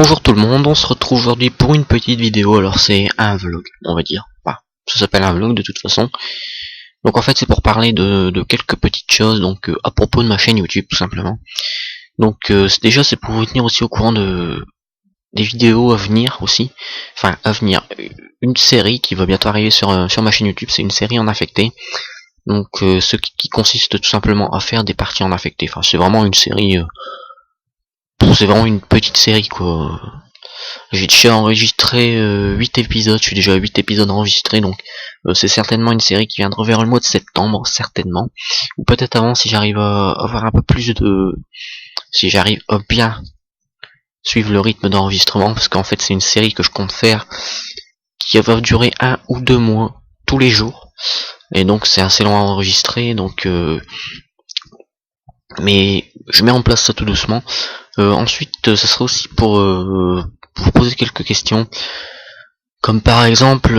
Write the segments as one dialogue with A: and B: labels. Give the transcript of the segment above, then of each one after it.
A: Bonjour tout le monde, on se retrouve aujourd'hui pour une petite vidéo. Alors c'est un vlog, on va dire. Enfin, ça s'appelle un vlog de toute façon. Donc en fait c'est pour parler de quelques petites choses, donc à propos de ma chaîne YouTube tout simplement. Donc déjà c'est pour vous tenir aussi au courant des vidéos à venir aussi. Enfin à venir, une série qui va bientôt arriver sur ma chaîne YouTube, c'est une série en affecté. Donc ce qui consiste tout simplement à faire des parties en affecté. Enfin c'est vraiment une série... c'est vraiment une petite série quoi. J'ai déjà enregistré 8 épisodes, je suis déjà à 8 épisodes enregistrés, donc c'est certainement une série qui viendra vers le mois de septembre, certainement. Ou peut-être avant si j'arrive à avoir un peu plus de... si j'arrive à bien suivre le rythme d'enregistrement, parce qu'en fait c'est une série que je compte faire qui va durer 1 ou 2 mois tous les jours. Et donc c'est assez long à enregistrer, donc... mais je mets en place ça tout doucement. Ensuite, ça sera aussi pour vous poser quelques questions. Comme par exemple,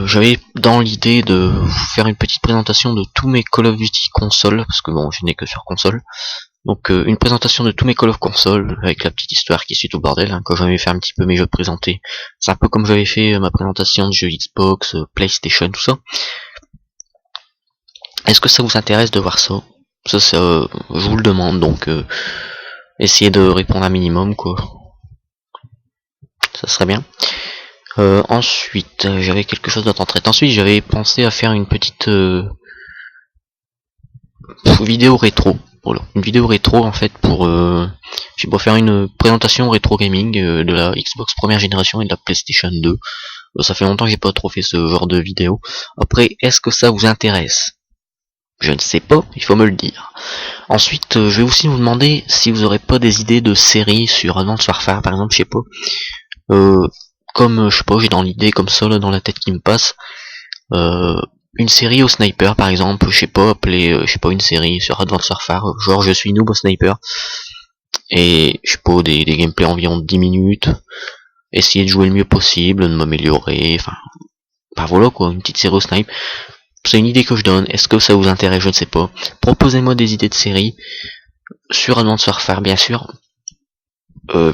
A: j'avais dans l'idée de vous faire une petite présentation de tous mes Call of Duty console, parce que bon, je n'ai que sur console. Donc une présentation de tous mes Call of console, avec la petite histoire qui suit tout le bordel, hein, quand j'avais fait un petit peu mes jeux présentés. C'est un peu comme j'avais fait ma présentation de jeux Xbox, PlayStation, tout ça. Est-ce que ça vous intéresse de voir ça? Ça, je vous le demande, donc essayez de répondre un minimum, quoi. Ça serait bien. Ensuite, j'avais quelque chose d'autre en tête. Ensuite, j'avais pensé à faire une petite vidéo rétro. Voilà, une vidéo rétro en fait pour faire une présentation rétro gaming de la Xbox première génération et de la PlayStation 2. Ça fait longtemps que j'ai pas trop fait ce genre de vidéo. Après, est-ce que ça vous intéresse? Je ne sais pas, il faut me le dire. Ensuite, je vais aussi vous demander si vous aurez pas des idées de séries sur Advanced Warfare, par exemple, je sais pas. Comme, je sais pas, j'ai dans l'idée comme ça, là, dans la tête qui me passe. Une série au sniper, par exemple, je sais pas, appeler, je sais pas, une série sur Advanced Warfare, genre je suis noob au sniper. Et, je sais pas, des gameplays environ 10 minutes. Essayer de jouer le mieux possible, de m'améliorer, enfin voilà quoi, une petite série au snipe. C'est une idée que je donne, est-ce que ça vous intéresse, je ne sais pas. Proposez-moi des idées de séries sur Advanced Warfare, bien sûr.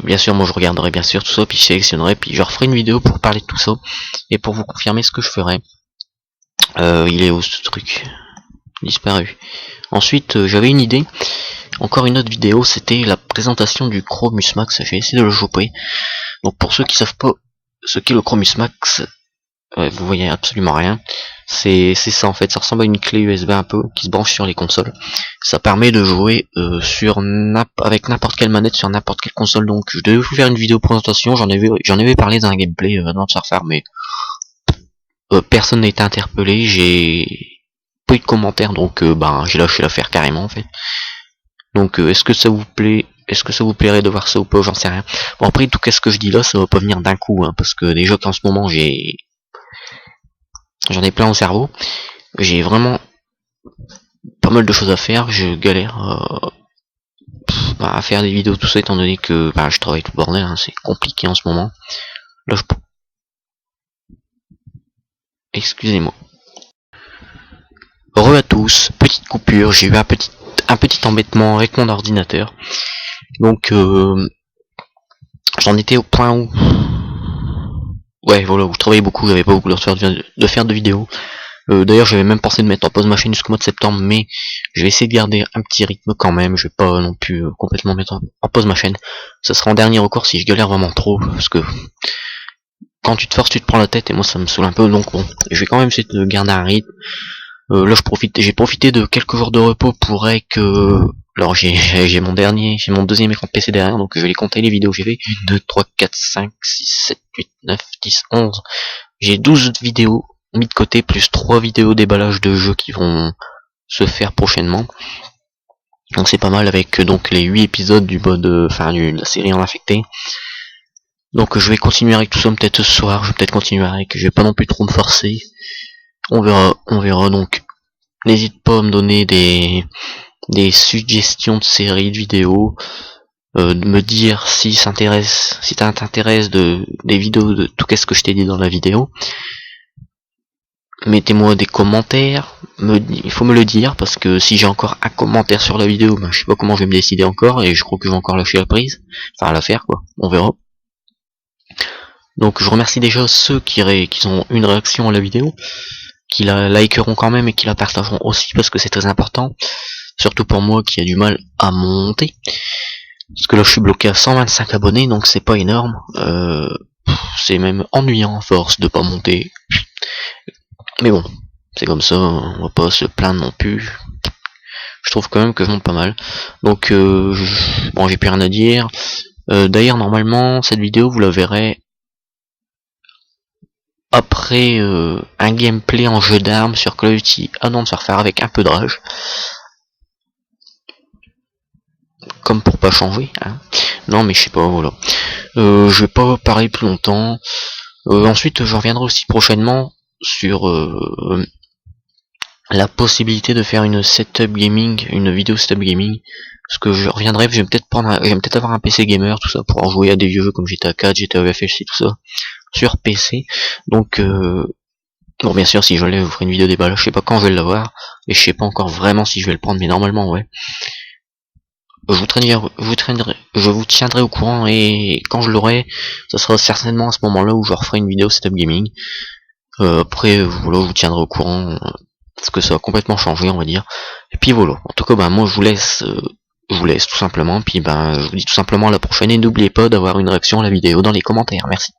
A: Bien sûr, moi je regarderai bien sûr tout ça, puis je sélectionnerai, puis je referai une vidéo pour parler de tout ça, et pour vous confirmer ce que je ferai. Il est où ce truc? Disparu. Ensuite, j'avais une idée, encore une autre vidéo, c'était la présentation du Chromus Max, j'ai essayé de le choper. Donc pour ceux qui savent pas ce qu'est le Chromus Max, vous voyez absolument rien. C'est ça en fait, ça ressemble à une clé USB un peu qui se branche sur les consoles. Ça permet de jouer avec n'importe quelle manette sur n'importe quelle console. Donc je devais vous faire une vidéo présentation, j'en avais parlé dans un gameplay Advanced Warfare, mais personne n'a été interpellé, j'ai peu de commentaires, donc j'ai lâché l'affaire carrément en fait. Donc est-ce que ça vous plaît? Est-ce que ça vous plairait de voir ça ou pas? J'en sais rien. Bon après tout ce que je dis là, ça va pas venir d'un coup, hein, parce que déjà qu'en ce moment j'en ai plein au cerveau. J'ai vraiment pas mal de choses à faire. Je galère à faire des vidéos tout ça, étant donné que je travaille tout le bordel. Hein, c'est compliqué en ce moment. Là, excusez-moi. Re à tous. Petite coupure. J'ai eu un petit embêtement avec mon ordinateur. Donc j'en étais au point où... ouais, voilà, où je travaillais beaucoup, j'avais pas beaucoup de faire de vidéos. D'ailleurs, j'avais même pensé de mettre en pause ma chaîne jusqu'au mois de septembre, mais je vais essayer de garder un petit rythme quand même. Je vais pas non plus complètement mettre en pause ma chaîne. Ça sera en dernier recours si je galère vraiment trop, parce que quand tu te forces, tu te prends la tête, et moi ça me saoule un peu. Donc bon, je vais quand même essayer de garder un rythme. Là, j'ai profité de quelques jours de repos pour que... Alors j'ai mon deuxième écran de PC derrière, donc je vais les compter les vidéos que j'ai fait. 1, 2, 3, 4, 5, 6, 7, 8, 9, 10, 11. J'ai 12 vidéos mis de côté, plus 3 vidéos déballage de jeux qui vont se faire prochainement. Donc c'est pas mal avec donc les 8 épisodes du mode, de la série en affecté. Donc je vais continuer avec tout ça peut-être ce soir, je vais peut-être continuer avec, je vais pas non plus trop me forcer. On verra donc. N'hésite pas à me donner des suggestions de séries, de vidéos, de me dire si ça t'intéresse des vidéos de tout ce que je t'ai dit dans la vidéo. Mettez-moi des commentaires, il faut me le dire, parce que si j'ai encore un commentaire sur la vidéo, je sais pas comment je vais me décider encore, et je crois que je vais encore lâcher la prise, enfin l'affaire quoi, on verra. Donc je remercie déjà ceux qui ont une réaction à la vidéo, qui la likeront quand même et qui la partageront aussi parce que c'est très important, surtout pour moi qui a du mal à monter, parce que là je suis bloqué à 125 abonnés donc c'est pas énorme, c'est même ennuyant à force de pas monter, mais bon, c'est comme ça, on va pas se plaindre non plus. Je trouve quand même que je monte pas mal, donc bon, j'ai plus rien à dire. D'ailleurs normalement cette vidéo vous la verrez après un gameplay en jeu d'armes sur Call of Duty Advanced Warfare avec un peu de rage, comme pour pas changer, hein. Non mais je sais pas, voilà. Je vais pas parler plus longtemps. Ensuite je reviendrai aussi prochainement sur la possibilité de faire une setup gaming, une vidéo setup gaming. Parce que je reviendrai, je vais peut-être avoir un PC gamer, tout ça, pour en jouer à des vieux jeux comme GTA 4, GTA VFC, tout ça, sur PC. Donc bon, bien sûr, si je l'ai, je vous ferai une vidéo déballage. Je sais pas quand je vais l'avoir, et je sais pas encore vraiment si je vais le prendre, mais normalement, ouais. Je vous tiendrai au courant, et quand je l'aurai, ça sera certainement à ce moment-là où je referai une vidéo setup gaming. Après, voilà, je vous tiendrai au courant, parce que ça a complètement changé, on va dire. Et puis voilà. En tout cas, bah, moi, je vous laisse tout simplement. Puis, ben, je vous dis tout simplement à la prochaine, et n'oubliez pas d'avoir une réaction à la vidéo dans les commentaires. Merci.